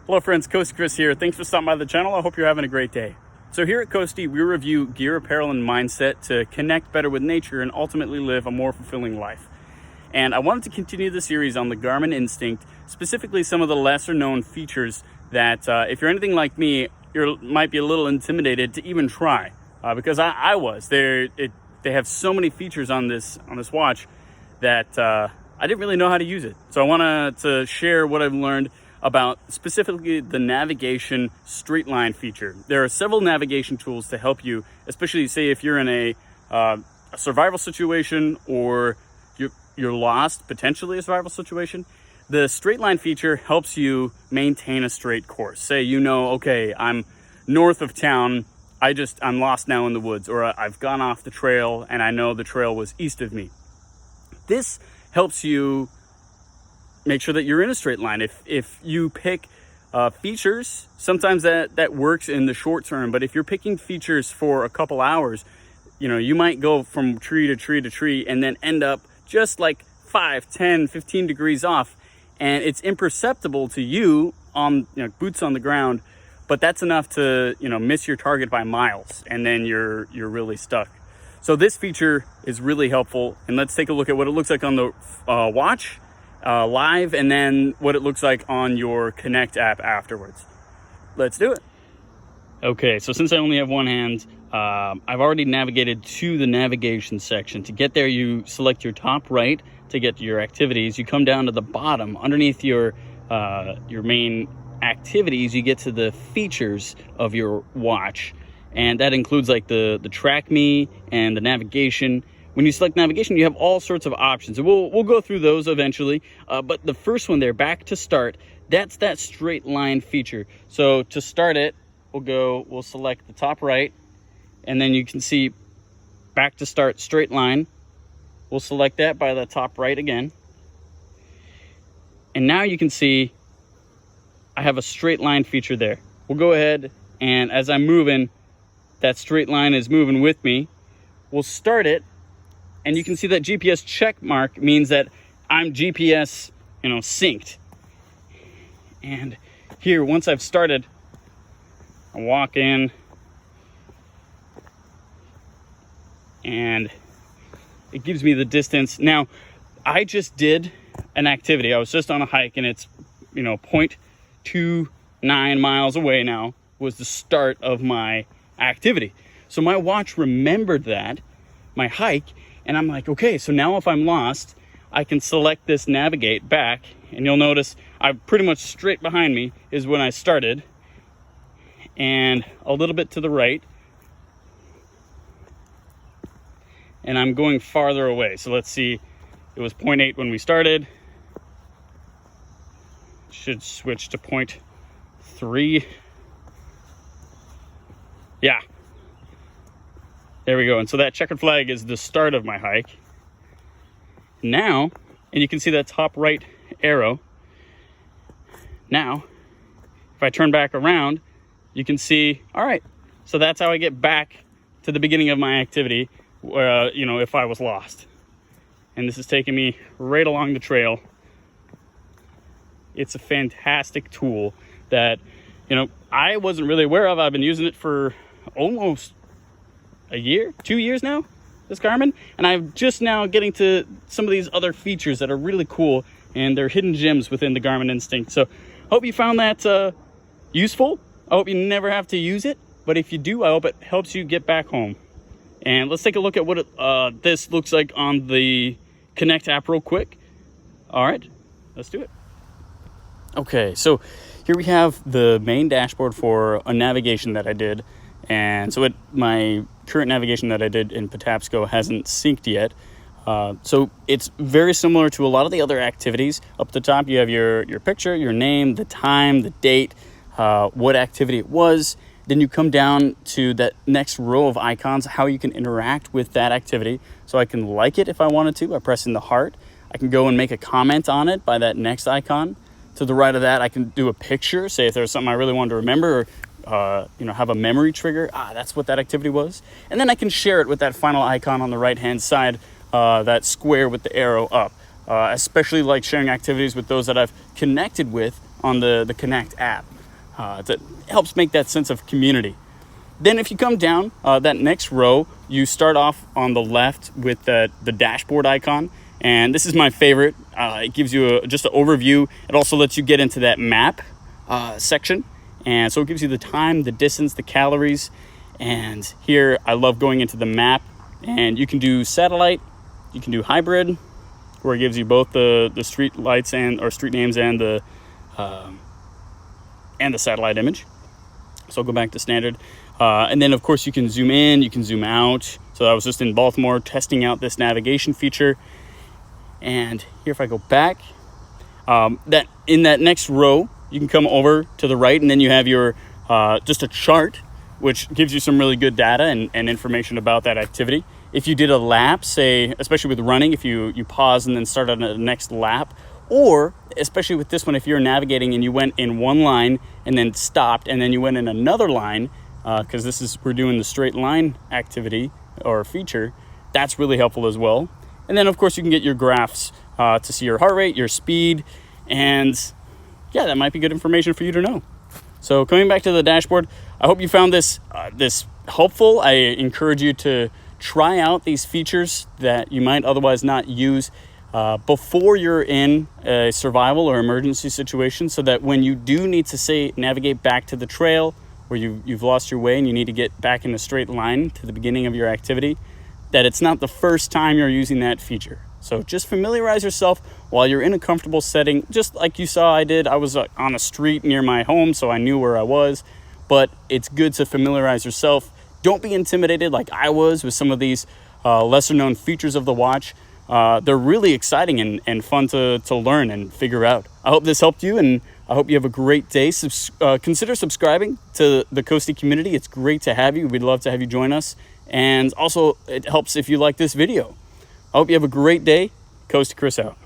Hello friends, Coasty Chris here. Thanks for stopping by the channel. I hope you're having a great day. So here at Coasty, we review gear, apparel, and mindset to connect better with nature and ultimately live a more fulfilling life. And I wanted to continue the series on the Garmin Instinct, specifically some of the lesser known features that if you're anything like me, you might be a little intimidated to even try. Because I was. They have so many features on this watch that I didn't really know how to use it. So I wanted to share what I've learned about specifically the navigation straight line feature. There are several navigation tools to help you, especially say if you're in a survival situation or you're lost, potentially a survival situation. The straight line feature helps you maintain a straight course. Say okay, I'm north of town, I'm lost now in the woods, or I've gone off the trail and I know the trail was east of me. This helps you make sure that you're in a straight line. If you pick features, sometimes that works in the short term, but if you're picking features for a couple hours, you might go from tree to tree to tree and then end up just like 5, 10, 15 degrees off, and it's imperceptible to you on boots on the ground, but that's enough to miss your target by miles, and then you're really stuck. So this feature is really helpful, and let's take a look at what it looks like on the watch live, and then what it looks like on your Connect app afterwards. Let's do it. Okay, so since I only have one hand, I've already navigated to the navigation section. To get there, you select your top right to get to your activities. You come down to the bottom underneath your main activities. You get to the features of your watch, and that includes like the track me and the navigation. When you select navigation, you have all sorts of options. We'll go through those eventually, but the first one there, back to start, that's that straight line feature. So to start it, we'll select the top right, and then you can see back to start straight line. We'll select that by the top right again. And now you can see I have a straight line feature there. We'll go ahead, and as I'm moving, that straight line is moving with me. We'll start it, and you can see that GPS check mark means that I'm GPS, synced. And here, once I've started, I walk in, and it gives me the distance. Now, I just did an activity. I was just on a hike, and it's 0.29 miles away now was the start of my activity. So my watch remembered that, my hike, and I'm like, okay, so now if I'm lost, I can select this navigate back, and you'll notice I'm pretty much straight behind me is when I started, and a little bit to the right, and I'm going farther away. So let's see, it was 0.8 when we started. Should switch to 0.3. Yeah, there we go. And so that checkered flag is the start of my hike. Now, and you can see that top right arrow. Now, if I turn back around, you can see, all right, so that's how I get back to the beginning of my activity, if I was lost. And this is taking me right along the trail. It's a fantastic tool that, I wasn't really aware of. I've been using it for almost a year, 2 years now, this Garmin. And I'm just now getting to some of these other features that are really cool, and they're hidden gems within the Garmin Instinct. So hope you found that useful. I hope you never have to use it, but if you do, I hope it helps you get back home. And let's take a look at what this looks like on the Connect app real quick. All right, let's do it. Okay, so here we have the main dashboard for a navigation that I did. And so my current navigation that I did in Patapsco hasn't synced yet. So it's very similar to a lot of the other activities. Up at the top, you have your picture, your name, the time, the date, what activity it was. Then you come down to that next row of icons, how you can interact with that activity. So I can like it if I wanted to by pressing the heart. I can go and make a comment on it by that next icon. To the right of that, I can do a picture, say if there's something I really wanted to remember, or have a memory trigger. That's what that activity was. And then I can share it with that final icon on the right-hand side, that square with the arrow up. Especially like sharing activities with those that I've connected with on the Connect app. It helps make that sense of community. Then if you come down that next row, you start off on the left with the dashboard icon. And this is my favorite. It gives you just an overview. It also lets you get into that map section. And so it gives you the time, the distance, the calories. And here I love going into the map. And you can do satellite, you can do hybrid, where it gives you both the street lights or street names and the satellite image. So I'll go back to standard. And then of course you can zoom in, you can zoom out. So I was just in Baltimore testing out this navigation feature. And here, if I go back, that in that next row, you can come over to the right, and then you have your just a chart, which gives you some really good data and information about that activity. If you did a lap, say, especially with running, if you pause and then start on the next lap, or especially with this one, if you're navigating and you went in one line and then stopped, and then you went in another line, because we're doing the straight line activity or feature, that's really helpful as well. And then of course you can get your graphs to see your heart rate, your speed, and yeah, that might be good information for you to know. So coming back to the dashboard, I hope you found this helpful. I encourage you to try out these features that you might otherwise not use before you're in a survival or emergency situation, so that when you do need to, say, navigate back to the trail where you've lost your way and you need to get back in a straight line to the beginning of your activity, that it's not the first time you're using that feature. So just familiarize yourself while you're in a comfortable setting, just like you saw I did. I was on a street near my home, so I knew where I was, but it's good to familiarize yourself. Don't be intimidated like I was with some of these lesser known features of the watch. They're really exciting and fun to learn and figure out. I hope this helped you, and I hope you have a great day. Consider subscribing to the Coasty community. It's great to have you. We'd love to have you join us. And also, it helps if you like this video. I hope you have a great day. Coasty Chris out.